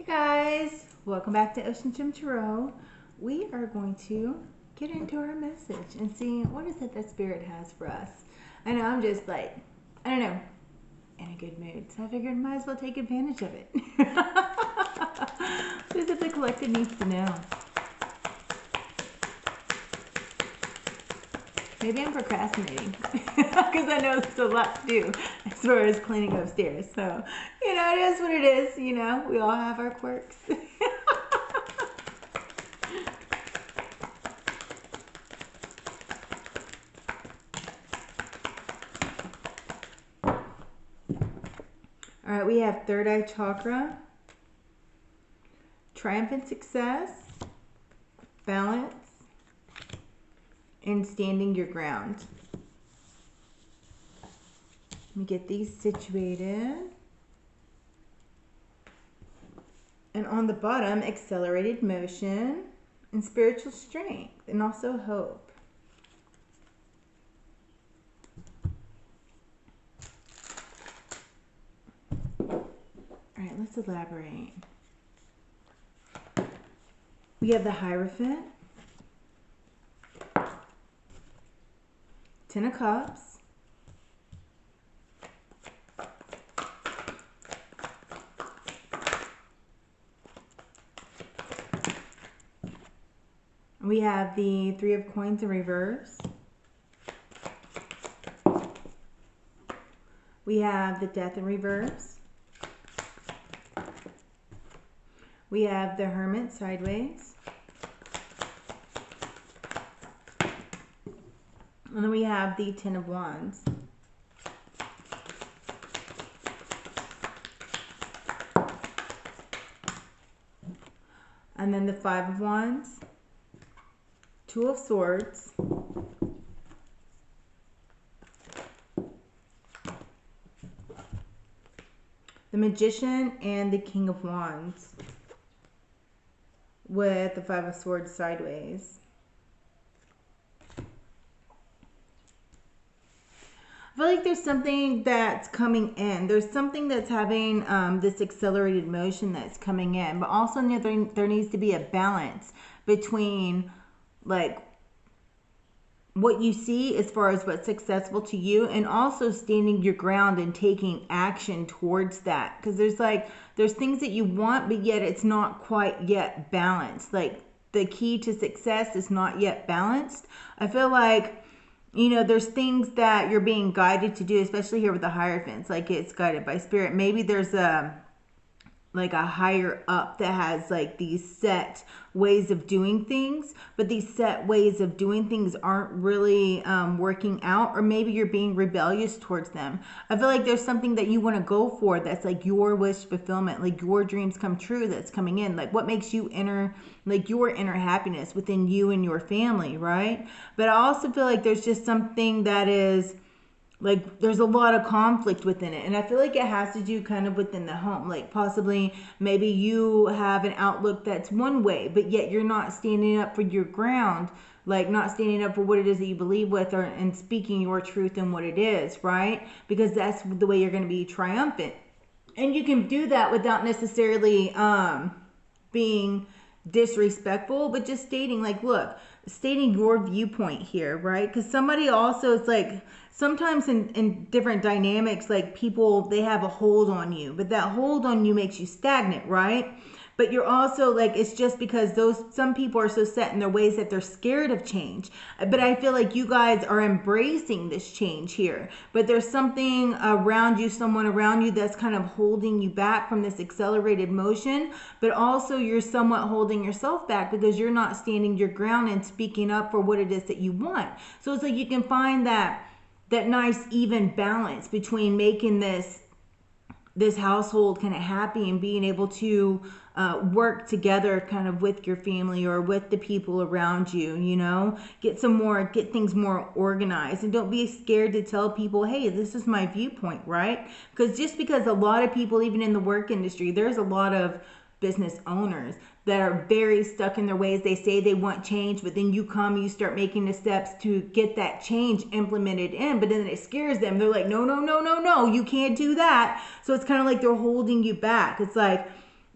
Hey guys, welcome back to OceanGemTarot. We are going to get into our message and see what is it that Spirit has for us. I know I'm just like, I don't know, in a good mood, so I figured might as well take advantage of it. What is it the collective needs to know? Maybe I'm procrastinating because I know there's a lot to do as far as cleaning upstairs. So, it is what it is. We all have our quirks. All right, we have third eye chakra, triumphant success, balance, and standing your ground. Let me get these situated. And on the bottom, accelerated motion and spiritual strength, and also hope. All right, let's elaborate. We have the Hierophant, Ten of Cups, we have the Three of Coins in reverse, we have the Death in reverse, we have the Hermit sideways, and then we have the Ten of Wands. And then the Five of Wands, Two of Swords, the Magician, and the King of Wands with the Five of Swords sideways. I feel like there's something that's coming in. There's something that's having this accelerated motion that's coming in. But also there needs to be a balance between like what you see as far as what's successful to you and also standing your ground and taking action towards that. Because there's things that you want, but yet it's not quite yet balanced. Like the key to success is not yet balanced. I feel like there's things that you're being guided to do, especially here with the Hierophants, like it's guided by Spirit. Maybe there's a higher up that has like these set ways of doing things, but these set ways of doing things aren't really working out, or maybe you're being rebellious towards them. I feel like there's something that you want to go for that's like your wish fulfillment, like your dreams come true that's coming in, like what makes you your inner happiness within you and your family, right? But I also feel like there's just something that is like there's a lot of conflict within it. And I feel like it has to do kind of within the home. Like possibly maybe you have an outlook that's one way, but yet you're not standing up for your ground, like not standing up for what it is that you believe with and speaking your truth and what it is, right? Because that's the way you're going to be triumphant. And you can do that without necessarily being disrespectful, but just stating like, look, stating your viewpoint here, right? Because somebody also, it's like sometimes in different dynamics, like people, they have a hold on you, but that hold on you makes you stagnant, right? But you're also like, it's just because some people are so set in their ways that they're scared of change. But I feel like you guys are embracing this change here, but there's something around you, someone around you that's kind of holding you back from this accelerated motion, but also you're somewhat holding yourself back because you're not standing your ground and speaking up for what it is that you want. So it's like you can find that nice even balance between making this household kind of happy and being able to work together kind of with your family or with the people around you, get things more organized, and don't be scared to tell people, hey, this is my viewpoint, right? Because just because a lot of people, even in the work industry, there's a lot of business owners that are very stuck in their ways. They say they want change, but then you start making the steps to get that change implemented in, but then it scares them. They're like, no, you can't do that. So it's kind of like they're holding you back. It's like,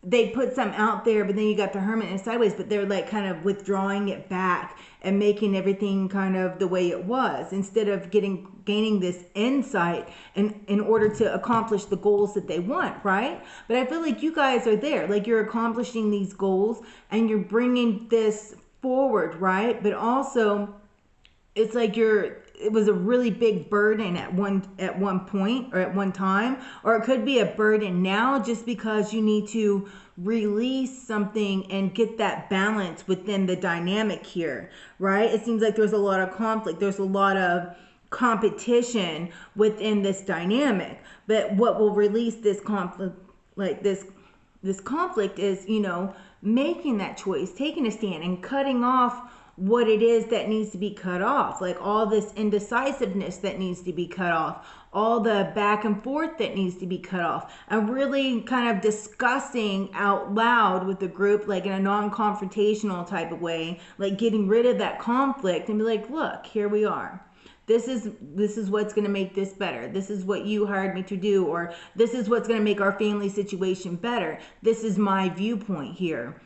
they put some out there, but then you got the Hermit and Sideways, but they're like kind of withdrawing it back and making everything kind of the way it was, instead of gaining this insight in order to accomplish the goals that they want, right? But I feel like you guys are there, like you're accomplishing these goals and you're bringing this forward, right? But also it's like it was a really big burden at one point or at one time, or it could be a burden now just because you need to release something and get that balance within the dynamic here, right? It seems like there's a lot of conflict, there's a lot of competition within this dynamic. But what will release this conflict, like this conflict, is, you know, making that choice, taking a stand and cutting off what it is that needs to be cut off, like all this indecisiveness that needs to be cut off, all the back and forth that needs to be cut off, and really kind of discussing out loud with the group, like in a non-confrontational type of way, like getting rid of that conflict and be like, look, here we are. This is what's going to make this better. This is what you hired me to do, or this is what's going to make our family situation better. This is my viewpoint here.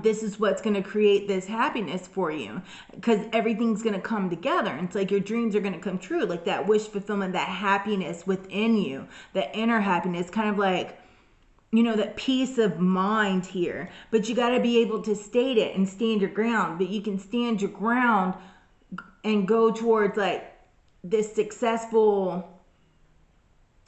This is what's going to create this happiness for you, because everything's going to come together. And it's like your dreams are going to come true, like that wish fulfillment, that happiness within you, that inner happiness, kind of like, you know, that peace of mind here. But you got to be able to state it and stand your ground. But you can stand your ground and go towards like this successful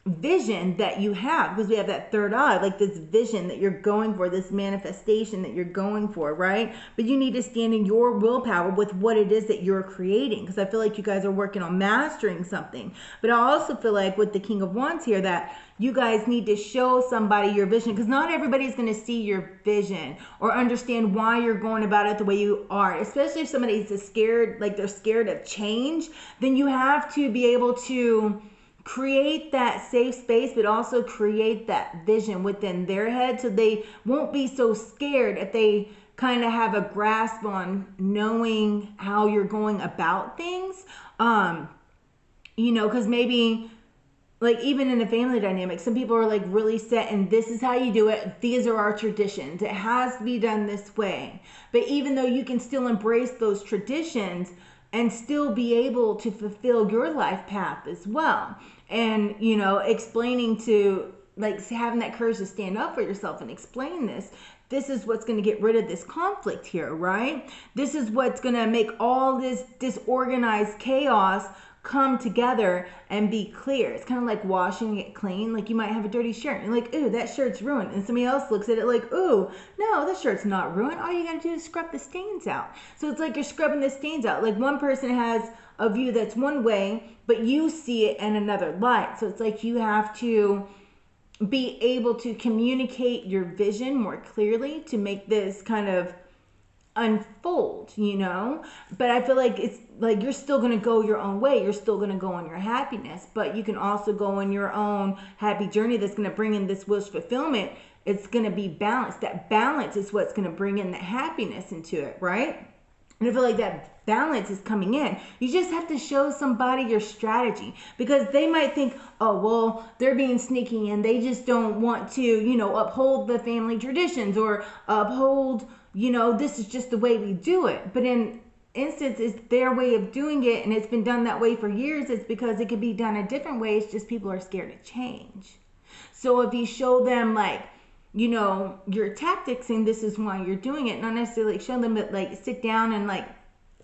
vision that you have, because we have that third eye, like this vision that you're going for, this manifestation that you're going for, right? But you need to stand in your willpower with what it is that you're creating, because I feel like you guys are working on mastering something. But I also feel like with the King of Wands here that you guys need to show somebody your vision, because not everybody's going to see your vision or understand why you're going about it the way you are. Especially if somebody's scared, like they're scared of change, then you have to be able to create that safe space, but also create that vision within their head, so they won't be so scared if they kind of have a grasp on knowing how you're going about things. You know, because maybe like even in a family dynamic, some people are like really set and this is how you do it. These are our traditions. It has to be done this way. But even though you can still embrace those traditions and still be able to fulfill your life path as well. And, you know, explaining to, like, having that courage to stand up for yourself and explain this. This is what's going to get rid of this conflict here, right? This is what's going to make all this disorganized chaos come together and be clear. It's kind of like washing it clean. Like you might have a dirty shirt and you're like, ooh, that shirt's ruined. And somebody else looks at it like, ooh, no, this shirt's not ruined. All you got to do is scrub the stains out. So it's like you're scrubbing the stains out. Like one person has a view that's one way, but you see it in another light. So it's like you have to be able to communicate your vision more clearly to make this kind of unfold, you know. But I feel like it's like you're still going to go your own way, you're still going to go on your happiness, but you can also go on your own happy journey that's going to bring in this wish fulfillment. It's going to be balanced. That balance is what's going to bring in the happiness into it, right? And I feel like that balance is coming in. You just have to show somebody your strategy, because they might think, oh, well, they're being sneaky and they just don't want to, you know, uphold the family traditions or uphold, you know, this is just the way we do it. But in instance, it's their way of doing it and it's been done that way for years. It's because it can be done a different way. It's just people are scared to change. So if you show them, like, you know, your tactics and this is why you're doing it, not necessarily like show them, but like sit down and like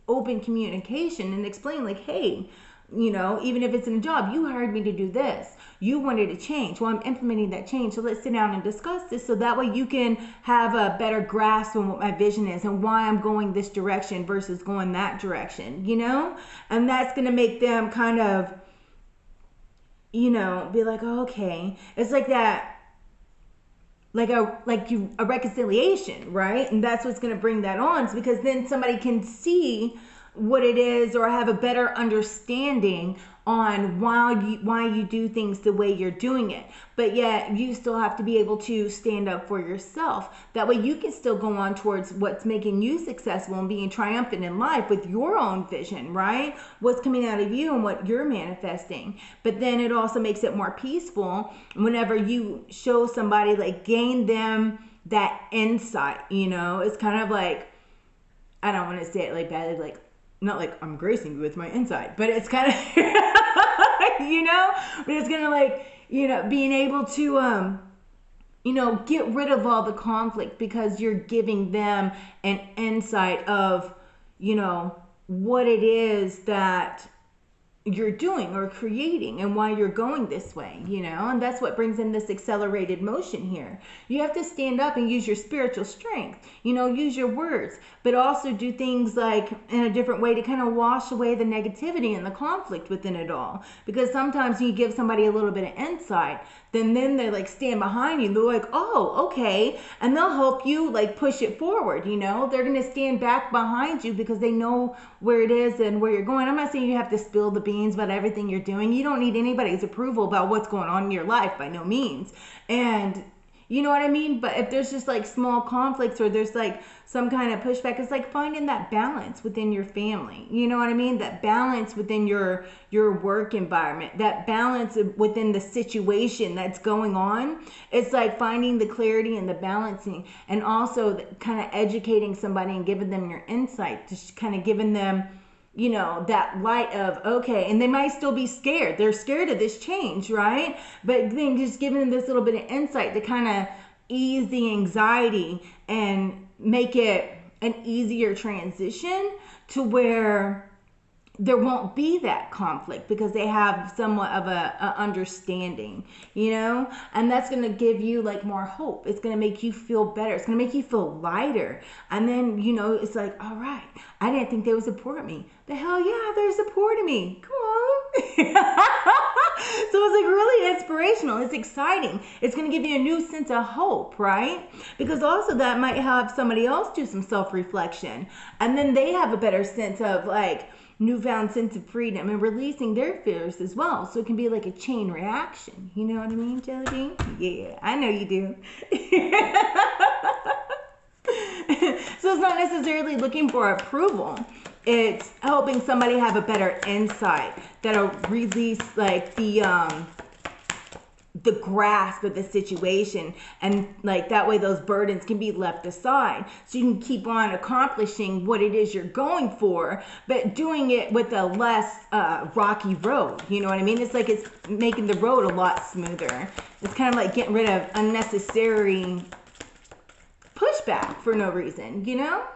open communication and explain, like, hey, you know, even if it's in a job, you hired me to do this. You wanted to change. Well, I'm implementing that change. So let's sit down and discuss this, so that way you can have a better grasp on what my vision is and why I'm going this direction versus going that direction, you know? And that's going to make them kind of, you know, be like, oh, okay. It's like that, like a reconciliation, right? And that's what's going to bring that on, because then somebody can see what it is or have a better understanding on why you do things the way you're doing it. But yet you still have to be able to stand up for yourself. That way you can still go on towards what's making you successful and being triumphant in life with your own vision, right? What's coming out of you and what you're manifesting. But then it also makes it more peaceful whenever you show somebody, like, gain them that insight, you know? It's kind of like, I don't want to say it like badly, like, not like I'm gracing you with my insight, but it's kind of, you know, but it's kind of like, you know, being able to, you know, get rid of all the conflict because you're giving them an insight of, you know, what it is that you're doing or creating and why you're going this way, you know. And that's what brings in this accelerated motion here. You have to stand up and use your spiritual strength, you know, use your words, but also do things like in a different way to kind of wash away the negativity and the conflict within it all. Because sometimes you give somebody a little bit of insight, then they like stand behind you. They're like, oh, okay. And they'll help you like push it forward, you know. They're going to stand back behind you because they know where it is and where you're going. I'm not saying you have to spill the beans about everything you're doing. You don't need anybody's approval about what's going on in your life, by no means. And you know what I mean? But if there's just like small conflicts or there's like some kind of pushback, it's like finding that balance within your family. You know what I mean? That balance within your work environment, that balance within the situation that's going on. It's like finding the clarity and the balancing, and also kind of educating somebody and giving them your insight, just kind of giving them, you know, that light of, okay, and they might still be scared. They're scared of this change, right? But then just giving them this little bit of insight to kind of ease the anxiety and make it an easier transition to where there won't be that conflict because they have somewhat of a understanding, you know. And that's going to give you like more hope. It's going to make you feel better. It's going to make you feel lighter. And then, you know, it's like, all right, I didn't think they would support me. The hell yeah, they're supporting me. Come on. So it's like really inspirational. It's exciting. It's going to give you a new sense of hope, right? Because also that might have somebody else do some self-reflection, and then they have a better sense of like newfound sense of freedom and releasing their fears as well. So it can be like a chain reaction. You know what I mean, Jelly Bean? Yeah, I know you do. So it's not necessarily looking for approval. It's helping somebody have a better insight that'll release like the grasp of the situation, and like that way those burdens can be left aside so you can keep on accomplishing what it is you're going for, but doing it with a less rocky road. You know what I mean? It's like it's making the road a lot smoother. It's kind of like getting rid of unnecessary pushback for no reason, you know.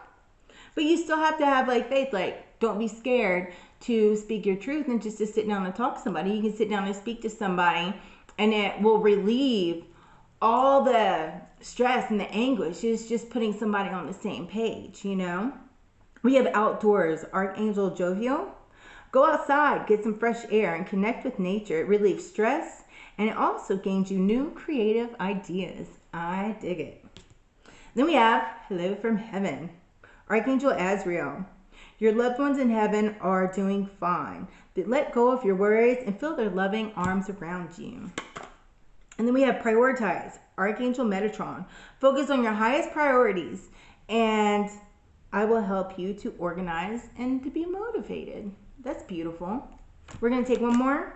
But you still have to have like faith. Like, don't be scared to speak your truth and just to sit down and talk to somebody. You can sit down and speak to somebody, and it will relieve all the stress and the anguish. It's just putting somebody on the same page, you know. We have outdoors, Archangel Jovial. Go outside, get some fresh air, and connect with nature. It relieves stress, and it also gains you new creative ideas. I dig it. Then we have Hello from Heaven, Archangel Azrael. Your loved ones in heaven are doing fine. But let go of your worries and feel their loving arms around you. And then we have Prioritize, Archangel Metatron. Focus on your highest priorities, and I will help you to organize and to be motivated. That's beautiful. We're going to take one more.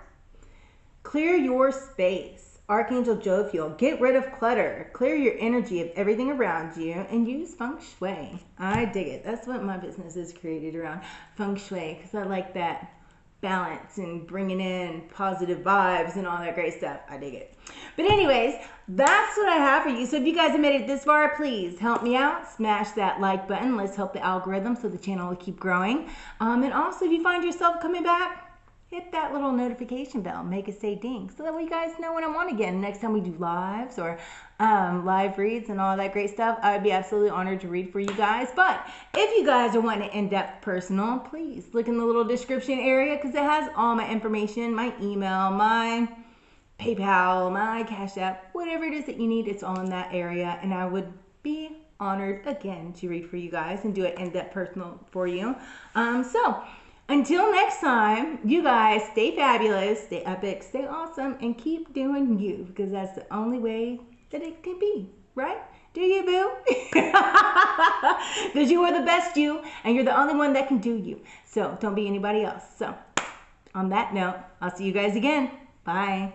Clear your space, Archangel Jovial. Get rid of clutter. Clear your energy of everything around you and use feng shui. I dig it. That's what my business is created around, feng shui, because I like that balance and bringing in positive vibes and all that great stuff. I dig it. But anyways, that's what I have for you. So if you guys have made it this far, please help me out. Smash that like button. Let's help the algorithm so the channel will keep growing. And also, if you find yourself coming back, hit that little notification bell. Make it say ding, so that way you guys know when I'm on again. Next time we do lives or live reads and all that great stuff, I'd be absolutely honored to read for you guys. But if you guys are wanting an in-depth personal, please look in the little description area, because it has all my information, my email, my PayPal, my Cashapp, whatever it is that you need. It's all in that area, and I would be honored again to read for you guys and do an in-depth personal for you. So Until next time, you guys stay fabulous, stay epic, stay awesome, and keep doing you, because that's the only way that it can be, right? Do you, boo? Because you are the best you, and you're the only one that can do you. So don't be anybody else. So on that note, I'll see you guys again. Bye.